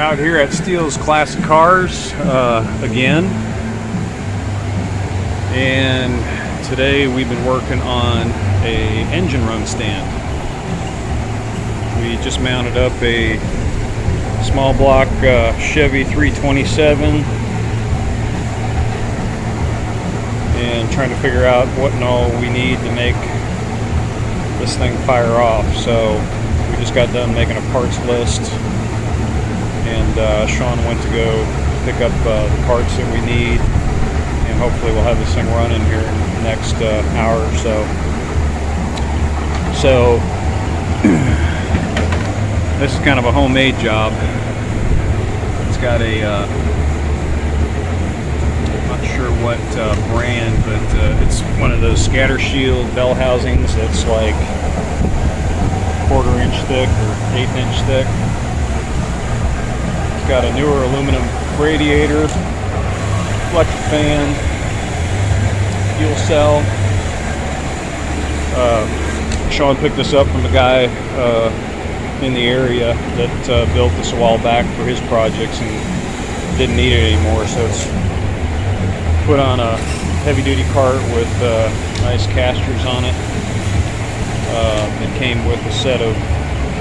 Out here at Steele's Classic Cars again, and today we've been working on a engine run stand. We just mounted up a small block Chevy 327 and trying to figure out what and all we need to make this thing fire off. So we just got done making a parts list, and Sean went to go pick up the parts that we need, and hopefully we'll have this thing running here in the next hour or so. So this is kind of a homemade job. It's got a not sure what brand, but it's one of those scatter shield bell housings that's like 1/4 inch thick or 1/8 inch thick. It's got a newer aluminum radiator, electric fan, fuel cell. Sean picked this up from a guy in the area that built this a while back for his projects and didn't need it anymore, so it's put on a heavy-duty cart with nice casters on it. It came with a set of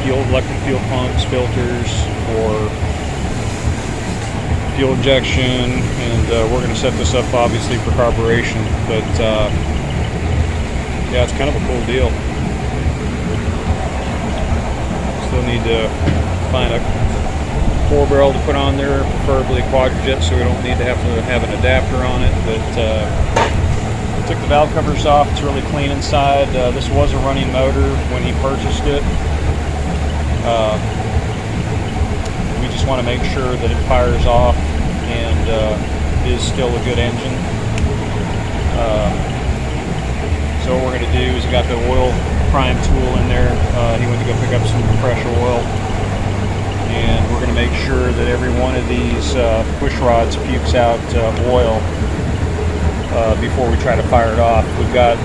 electric fuel pumps, filters for fuel injection, and we're going to set this up obviously for carburation, but yeah, it's kind of a cool deal. Still need to find a 4-barrel to put on there, preferably quadrijet, so we don't need to have an adapter on it. But took the valve covers off. It's really clean inside. This was a running motor when he purchased it. We just want to make sure that it fires off and is still a good engine. So what we're going to do is we got the oil prime tool in there. He went to go pick up some pressure oil, and we're going to make sure that every one of these push rods pukes out oil before we try to fire it off. We've got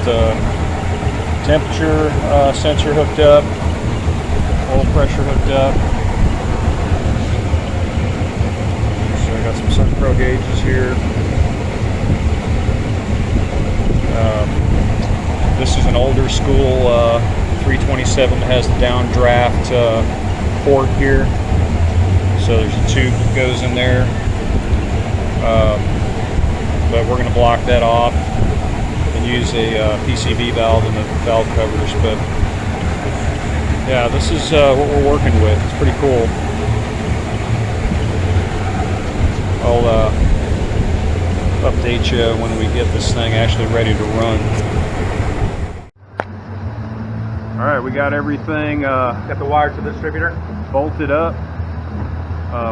temperature sensor hooked up, oil pressure hooked up. So I got some Sun Pro gauges here. This is an older school 327 that has the downdraft port here. So there's a tube that goes in there. But we're going to block that off and use a PCV valve in the valve covers. But yeah, this is what we're working with. It's pretty cool. I'll update you when we get this thing actually ready to run. All right, we got everything. Got the wire to the distributor. Bolted up.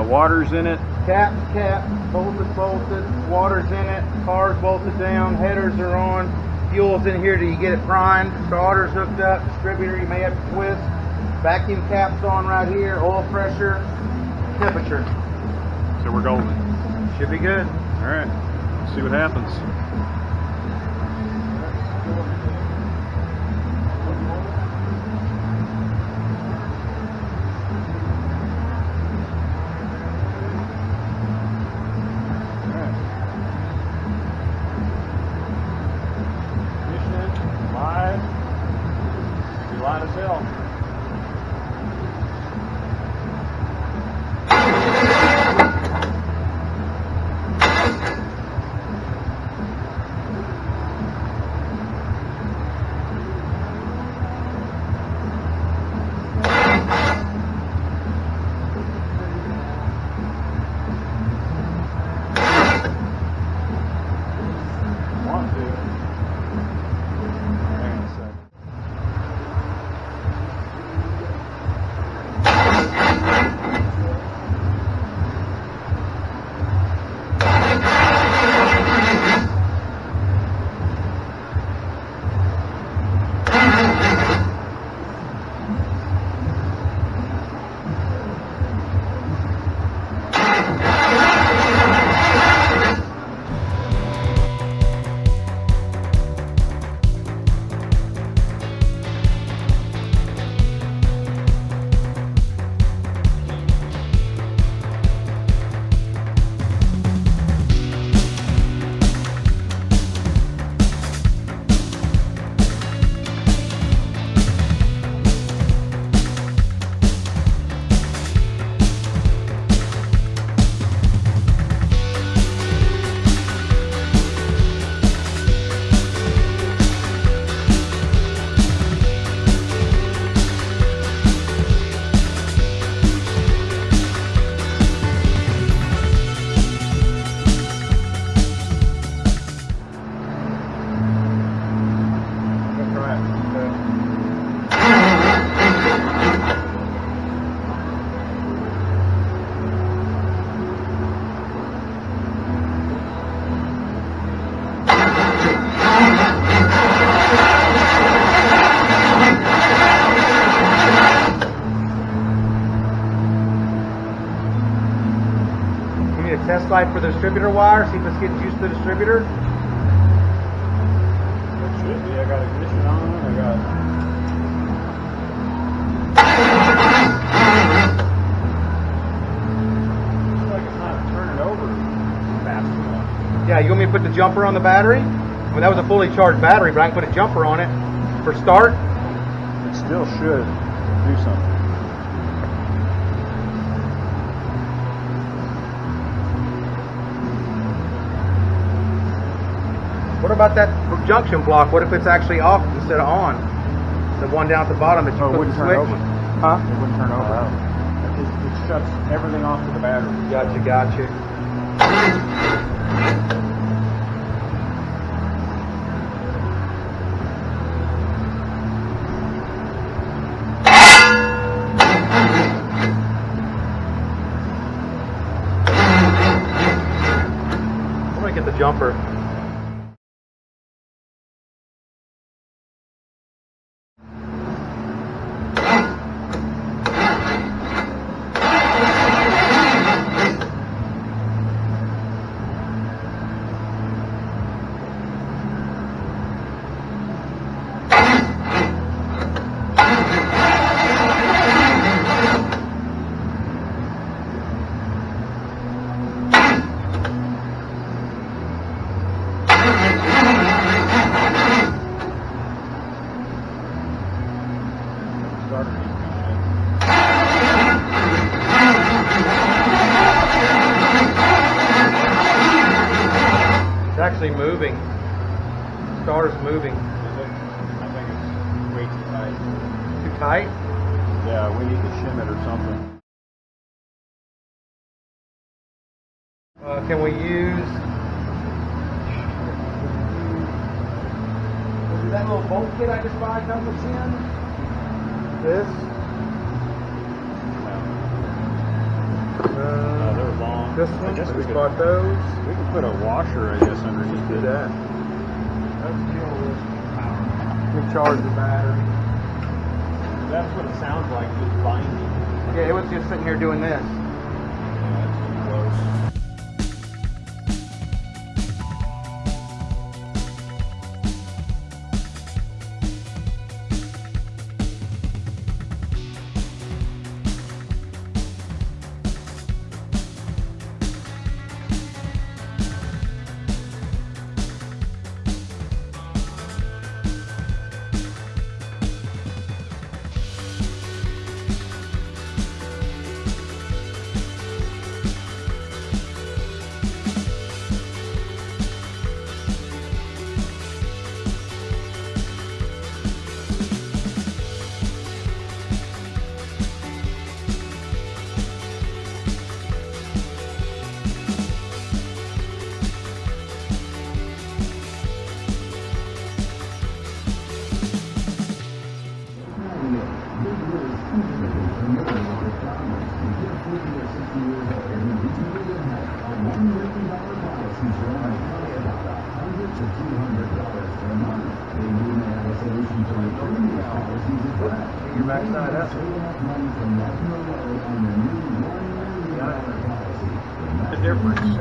Water's in it. Cap, bolted, water's in it, car's bolted down, headers are on, fuel's in here till you get it primed, starter's hooked up, distributor you may have to twist, vacuum cap's on right here, oil pressure, temperature. So we're golden. Should be good. All right, let's see what happens. Light as hell. need a test light for the distributor wire, see if it's getting used to the distributor. It should be. I got ignition on. I got. Looks like it's not turning over fast enough. Yeah, you want me to put the jumper on the battery? I mean, that was a fully charged battery, but I can put a jumper on it for start. It still should do something. What about that junction block? What if it's actually off instead of on? The one down at the bottom that you Oh, it put wouldn't the turn switch? over. Huh? It wouldn't turn over. It shuts everything off to the battery. Gotcha. I'm gonna get the jumper. It's actually moving. Star's moving. Is it? I think it's way too tight. Too tight? Yeah, we need to shim it or something. Can we use that little bolt kit I just bought come with in? This? They're long. This I one? guess I we just could, bought those. we could put a washer, I guess, underneath Do it. that. Let's kill this power. Let me charge the battery. That's what it sounds like, just binding. Yeah, it was just sitting here doing this. Yeah, that's too close. Your backside up. The difference.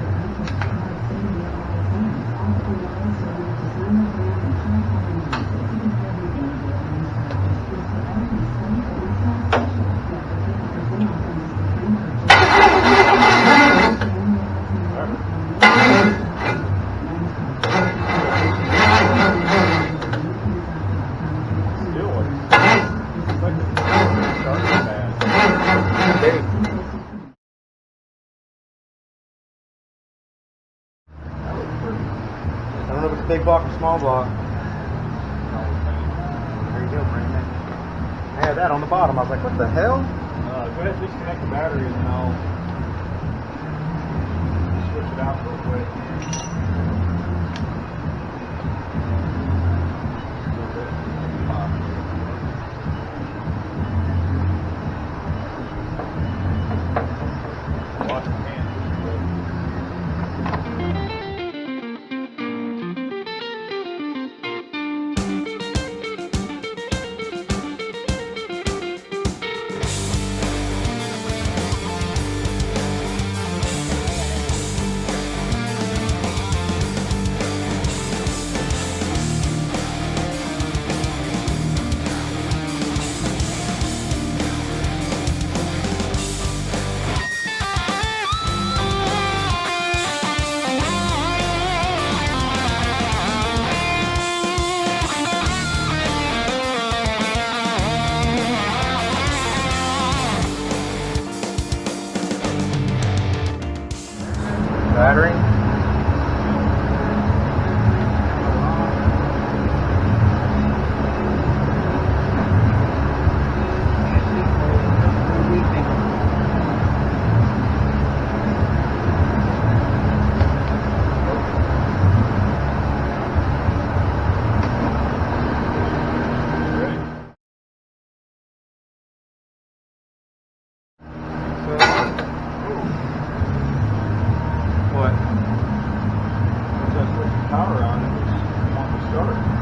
I don't know if it's a big block or small block. There you go, Brandon. I had that on the bottom. I was like, what the hell? Go ahead, disconnect the battery and then I'll switch it out real quick. Wash your hands. bearing.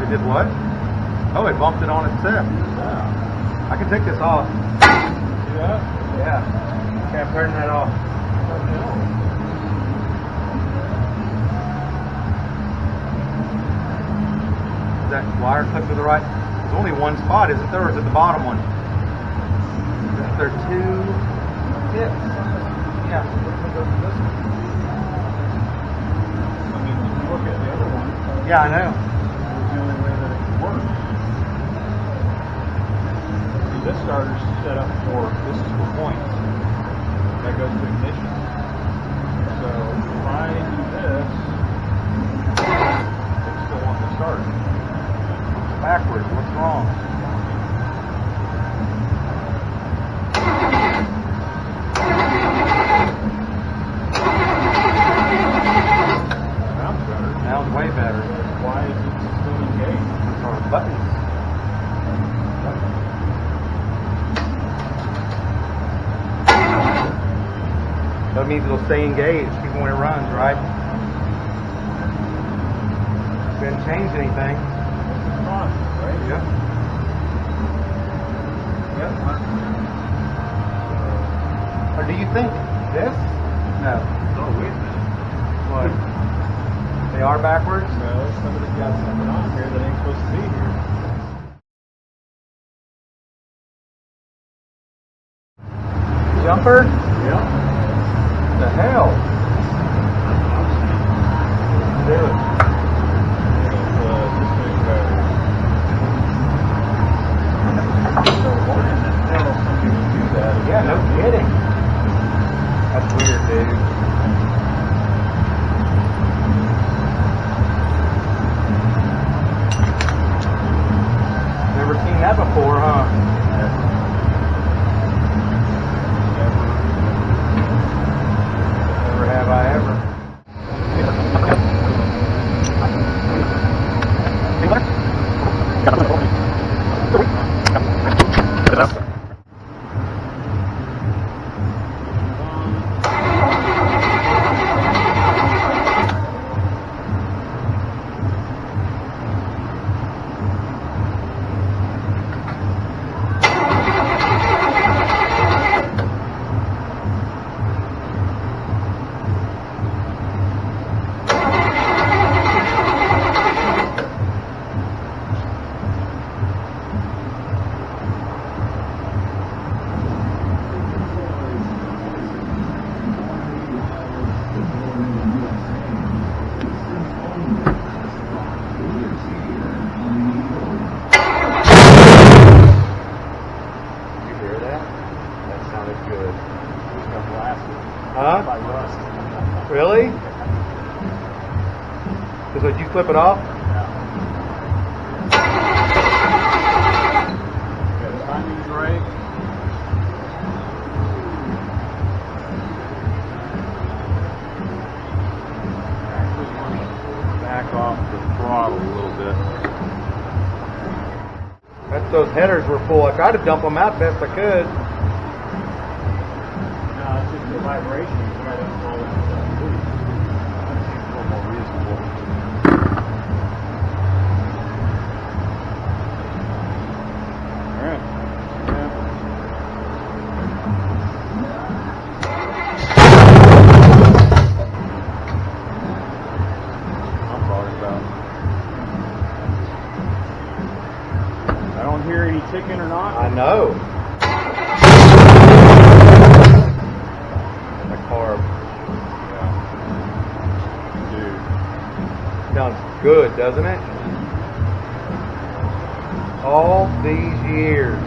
It did what? Oh, it bumped it on itself. Yeah. I can take this off. Yeah. Yeah. Okay, I'm turning that off. Is that wire clipped to the right? There's only one spot, isn't there? Or is it the bottom one? Is there two tips? Yeah. I mean, if you look at the other one, Yeah, I know. it's the only way that it can work. See, this starter's set up for, this is for points. That goes to ignition. So if I do this, it still wants to start. Backwards. What's wrong? Sounds better. Sounds way better. Why is it still engaged? Or buttons. That means it'll stay engaged even when it runs, right? Didn't change anything. On, right? Yep. Yep. Or do you think this? No. Oh, wait a minute. What? They are backwards? No, somebody's got something on here that ain't supposed to be here. Jumper? Yep. The hell? Do it. This thing better. So why in the hell some people do that? Yeah, no kidding. That's weird, dude. Never seen that before, huh? Never have I ever. Good. Huh? By rust. Really? Because would you flip it off? Yeah. Got the timing's right. Actually want to back off the throttle a little bit. That's those headers were full. I tried to dump them out best I could. No, it's just the vibrations right up all that stuff too. That seems a little more reasonable. Alright. Yeah. I'm talking about. I don't hear any ticking or not. I know. The carb. Yeah. Dude. Sounds good, doesn't it? All these years.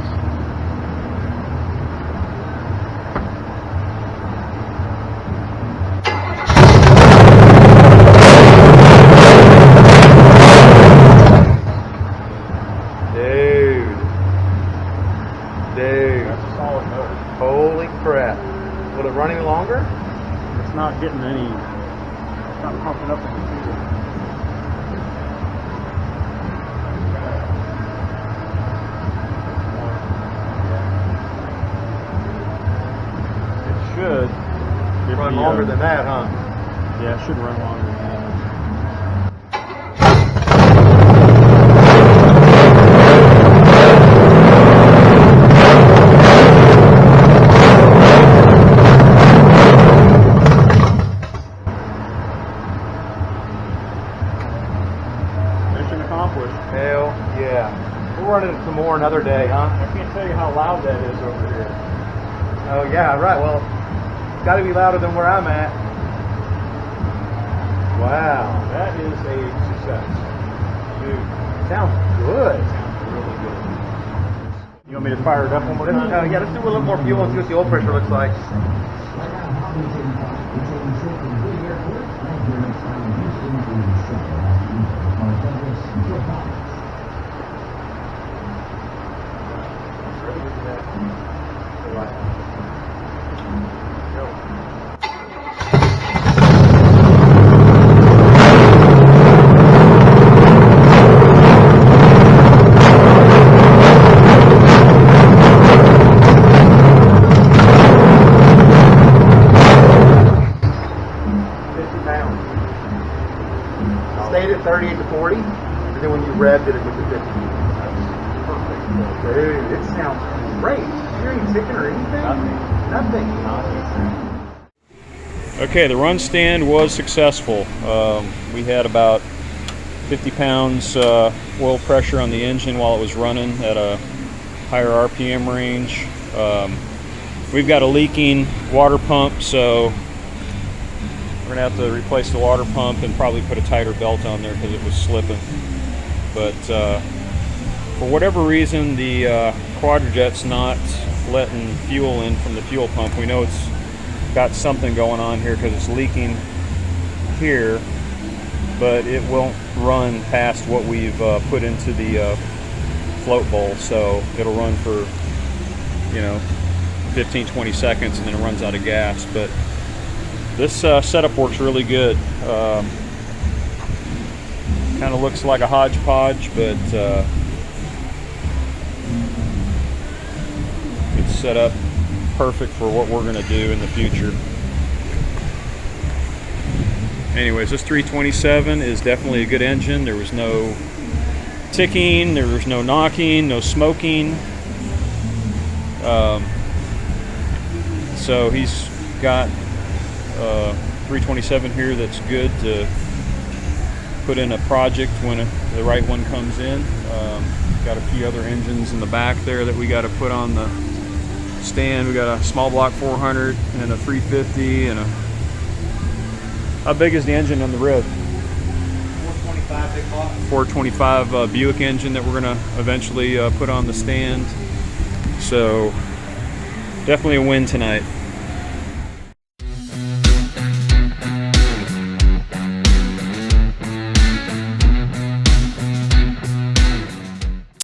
not getting any, it's not pumping up in the fuel. It should. Run longer than that, huh? Yeah, it should run longer than that. Mission accomplished. Hell yeah. We'll run it some more another day, huh? I can't tell you how loud that is over here. Oh yeah, right. Well, it's got to be louder than where I'm at. Wow. That is a success. Dude, Sounds good. sounds really good. You want me to fire it up one more time? Yeah, let's do a little more fuel and see what the oil pressure looks like. Stayed at 38 to 40, and then when you revved it, it went to 50. That's perfect. Dude, it sounds great. You hearing ticking or anything? Nothing. Okay, the run stand was successful. We had about 50 pounds oil pressure on the engine while it was running at a higher RPM range. We've got a leaking water pump, so we're gonna have to replace the water pump and probably put a tighter belt on there because it was slipping. But for whatever reason, the Quadrajet's not letting fuel in from the fuel pump. We know it's got something going on here because it's leaking here, but it won't run past what we've put into the float bowl. So it'll run for, 15-20 seconds and then it runs out of gas. But this setup works really good. Kind of looks like a hodgepodge, but it's set up perfect for what we're going to do in the future. Anyways, this 327 is definitely a good engine. There was no ticking, there was no knocking, no smoking. So he's got 327 here that's good to put in a project when the right one comes in. Got a few other engines in the back there that we got to put on the stand. We got a small block 400 and a 350 and a. How big is the engine on the rib? 425 big block. 425 Buick engine that we're gonna eventually put on the stand. So definitely a win tonight.